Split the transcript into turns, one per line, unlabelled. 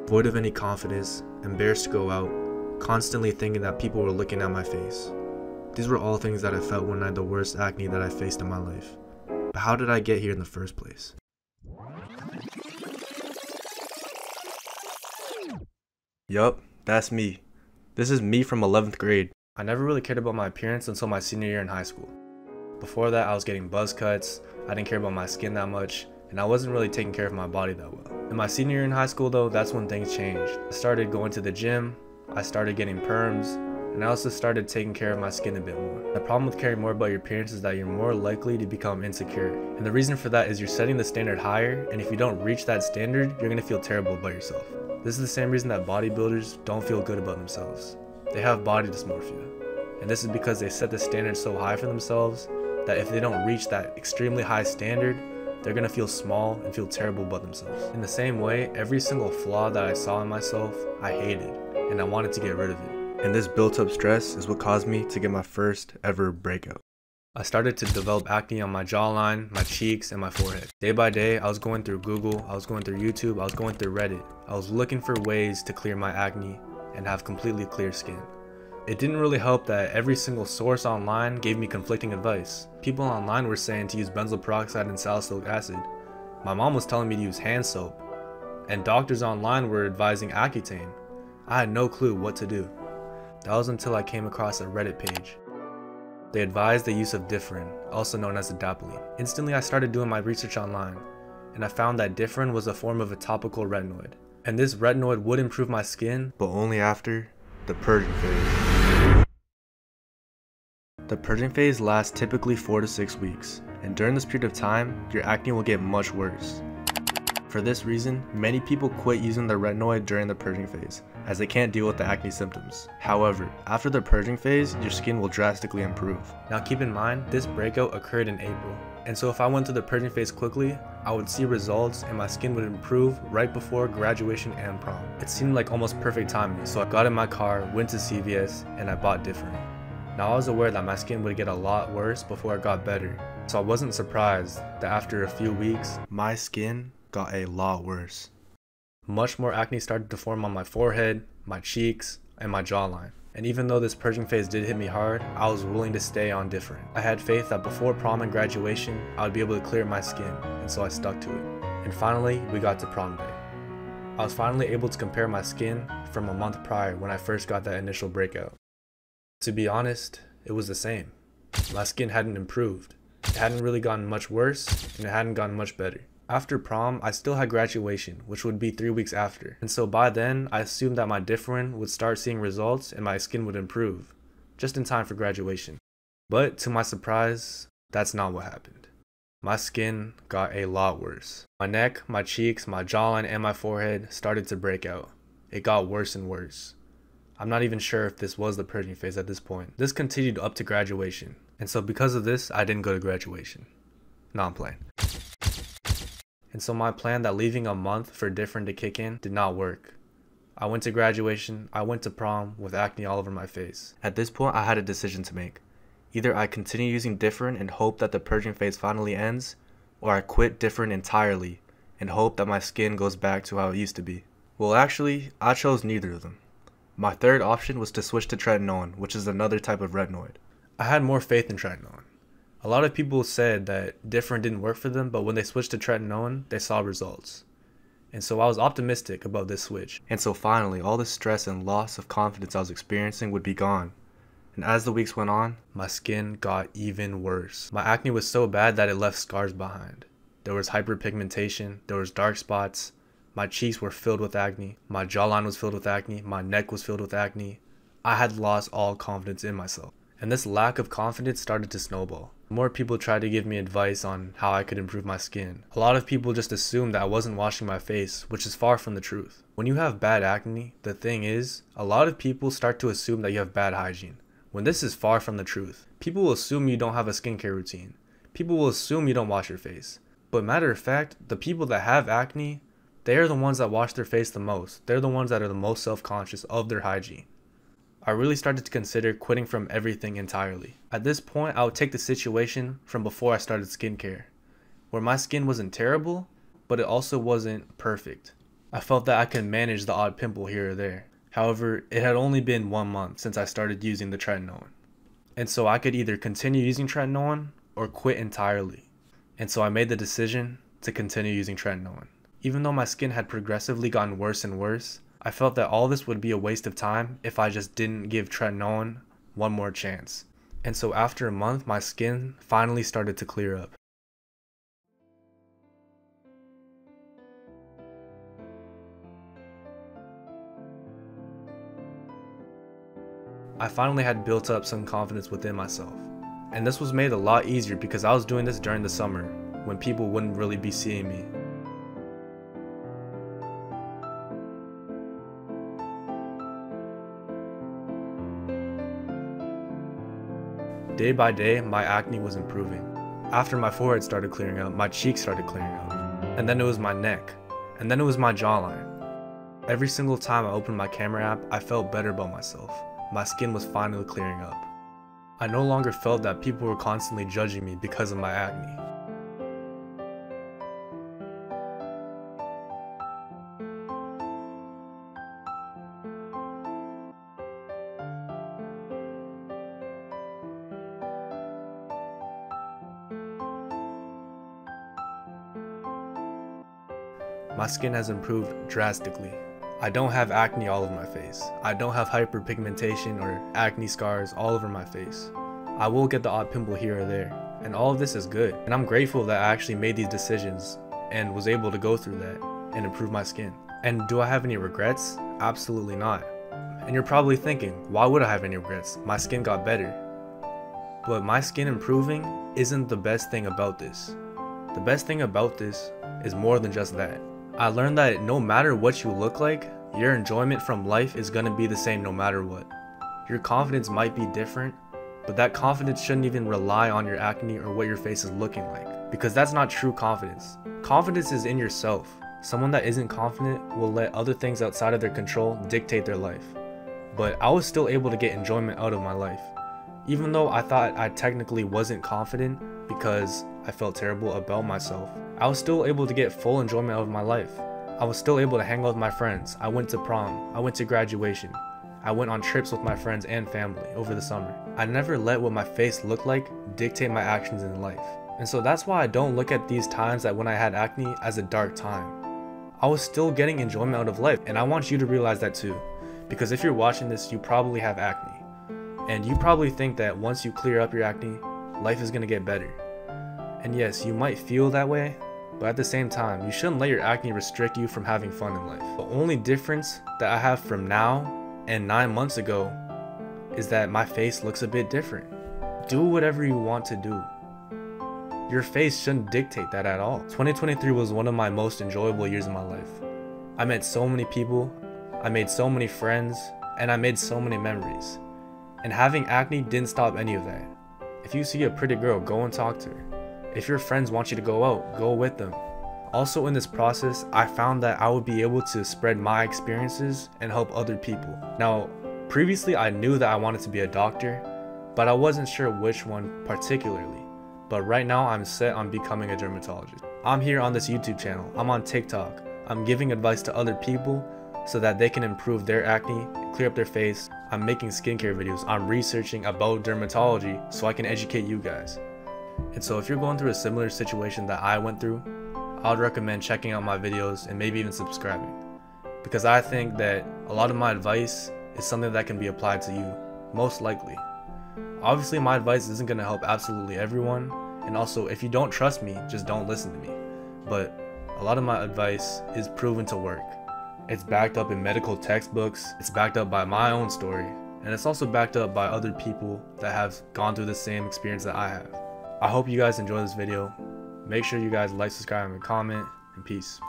void of any confidence, embarrassed to go out, constantly thinking that people were looking at my face. These were all things that I felt when I had the worst acne that I faced in my life. But how did I get here in the first place? Yup, that's me. This is me from 11th grade. I never really cared about my appearance until my senior year in high school. Before that, I was getting buzz cuts, I didn't care about my skin that much, and I wasn't really taking care of my body that well. In my senior year in high school though, that's when things changed. I started going to the gym, I started getting perms, and I also started taking care of my skin a bit more. The problem with caring more about your appearance is that you're more likely to become insecure. And the reason for that is you're setting the standard higher, and if you don't reach that standard, you're gonna feel terrible about yourself. This is the same reason that bodybuilders don't feel good about themselves. They have body dysmorphia. And this is because they set the standard so high for themselves that if they don't reach that extremely high standard, they're gonna feel small and feel terrible about themselves. In the same way, every single flaw that I saw in myself, I hated, and I wanted to get rid of it. And this built up stress is what caused me to get my first ever breakout. I started to develop acne on my jawline, my cheeks, and my forehead. Day by day, I was going through Google, I was going through YouTube, I was going through Reddit. I was looking for ways to clear my acne and have completely clear skin. It didn't really help that every single source online gave me conflicting advice. People online were saying to use benzoyl peroxide and salicylic acid. My mom was telling me to use hand soap. And doctors online were advising Accutane. I had no clue what to do. That was until I came across a Reddit page. They advised the use of Differin, also known as adapalene. Instantly I started doing my research online, and I found that Differin was a form of a topical retinoid. And this retinoid would improve my skin, but only after the purging phase. The purging phase lasts typically 4 to 6 weeks, and during this period of time, your acne will get much worse. For this reason, many people quit using the retinoid during the purging phase, as they can't deal with the acne symptoms. However, after the purging phase, your skin will drastically improve. Now keep in mind, this breakout occurred in April, and so if I went through the purging phase quickly, I would see results and my skin would improve right before graduation and prom. It seemed like almost perfect timing, so I got in my car, went to CVS, and I bought Differin. Now I was aware that my skin would get a lot worse before it got better, so I wasn't surprised that after a few weeks, my skin got a lot worse. Much more acne started to form on my forehead, my cheeks, and my jawline. And even though this purging phase did hit me hard, I was willing to stay on Differin. I had faith that before prom and graduation, I would be able to clear my skin, and so I stuck to it. And finally, we got to prom day. I was finally able to compare my skin from a month prior when I first got that initial breakout. To be honest, it was the same. My skin hadn't improved. It hadn't really gotten much worse, and it hadn't gotten much better. After prom, I still had graduation, which would be 3 weeks after. And so by then, I assumed that my Differin would start seeing results and my skin would improve, just in time for graduation. But to my surprise, that's not what happened. My skin got a lot worse. My neck, my cheeks, my jawline, and my forehead started to break out. It got worse and worse. I'm not even sure if this was the purging phase at this point. This continued up to graduation. And so because of this, I didn't go to graduation. No, I'm playing. And so my plan that leaving a month for Differin to kick in did not work. I went to graduation, I went to prom with acne all over my face. At this point, I had a decision to make. Either I continue using Differin and hope that the purging phase finally ends, or I quit Differin entirely and hope that my skin goes back to how it used to be. Well, actually, I chose neither of them. My third option was to switch to tretinoin, which is another type of retinoid. I had more faith in tretinoin. A lot of people said that Differin didn't work for them, but when they switched to tretinoin, they saw results. And so I was optimistic about this switch. And so finally, all the stress and loss of confidence I was experiencing would be gone. And as the weeks went on, my skin got even worse. My acne was so bad that it left scars behind. There was hyperpigmentation, there was dark spots, my cheeks were filled with acne, my jawline was filled with acne, my neck was filled with acne. I had lost all confidence in myself. And this lack of confidence started to snowball. More people tried to give me advice on how I could improve my skin. A lot of people just assumed that I wasn't washing my face, which is far from the truth. When you have bad acne, the thing is, a lot of people start to assume that you have bad hygiene, when this is far from the truth. People will assume you don't have a skincare routine. People will assume you don't wash your face. But matter of fact, the people that have acne, they are the ones that wash their face the most. They're the ones that are the most self-conscious of their hygiene. I really started to consider quitting from everything entirely. At this point, I would take the situation from before I started skincare, where my skin wasn't terrible, but it also wasn't perfect. I felt that I could manage the odd pimple here or there. However, it had only been 1 month since I started using the tretinoin. And so I could either continue using tretinoin or quit entirely. And so I made the decision to continue using tretinoin. Even though my skin had progressively gotten worse and worse, I felt that all this would be a waste of time if I just didn't give tretinoin one more chance. And so after a month, my skin finally started to clear up. I finally had built up some confidence within myself. And this was made a lot easier because I was doing this during the summer when people wouldn't really be seeing me. Day by day, my acne was improving. After my forehead started clearing up, my cheeks started clearing up. And then it was my neck. And then it was my jawline. Every single time I opened my camera app, I felt better about myself. My skin was finally clearing up. I no longer felt that people were constantly judging me because of my acne. My skin has improved drastically. I don't have acne all over my face. I don't have hyperpigmentation or acne scars all over my face. I will get the odd pimple here or there, and all of this is good. And I'm grateful that I actually made these decisions and was able to go through that and improve my skin. And do I have any regrets? Absolutely not. And you're probably thinking, why would I have any regrets? My skin got better. But my skin improving isn't the best thing about this. The best thing about this is more than just that. I learned that no matter what you look like, your enjoyment from life is going to be the same no matter what. Your confidence might be different, but that confidence shouldn't even rely on your acne or what your face is looking like, because that's not true confidence. Confidence is in yourself. Someone that isn't confident will let other things outside of their control dictate their life. But I was still able to get enjoyment out of my life. Even though I thought I technically wasn't confident because I felt terrible about myself, I was still able to get full enjoyment out of my life. I was still able to hang out with my friends. I went to prom. I went to graduation. I went on trips with my friends and family over the summer. I never let what my face looked like dictate my actions in life. And so that's why I don't look at these times that when I had acne as a dark time. I was still getting enjoyment out of life, and I want you to realize that too. Because if you're watching this, you probably have acne. And you probably think that once you clear up your acne, life is gonna get better. And yes, you might feel that way, but at the same time, you shouldn't let your acne restrict you from having fun in life. The only difference that I have from now and 9 months ago is that my face looks a bit different. Do whatever you want to do. Your face shouldn't dictate that at all. 2023 was one of my most enjoyable years of my life. I met so many people, I made so many friends, and I made so many memories. And having acne didn't stop any of that. If you see a pretty girl, go and talk to her. If your friends want you to go out, go with them. Also in this process, I found that I would be able to spread my experiences and help other people. Now, previously I knew that I wanted to be a doctor, but I wasn't sure which one particularly. But right now I'm set on becoming a dermatologist. I'm here on this YouTube channel, I'm on TikTok. I'm giving advice to other people so that they can improve their acne, clear up their face. I'm making skincare videos. I'm researching about dermatology so I can educate you guys. And so if you're going through a similar situation that I went through, I would recommend checking out my videos and maybe even subscribing. Because I think that a lot of my advice is something that can be applied to you, most likely. Obviously my advice isn't going to help absolutely everyone, and also if you don't trust me, just don't listen to me. But a lot of my advice is proven to work. It's backed up in medical textbooks, it's backed up by my own story, and it's also backed up by other people that have gone through the same experience that I have. I hope you guys enjoy this video. Make sure you guys like, subscribe, and comment, and peace.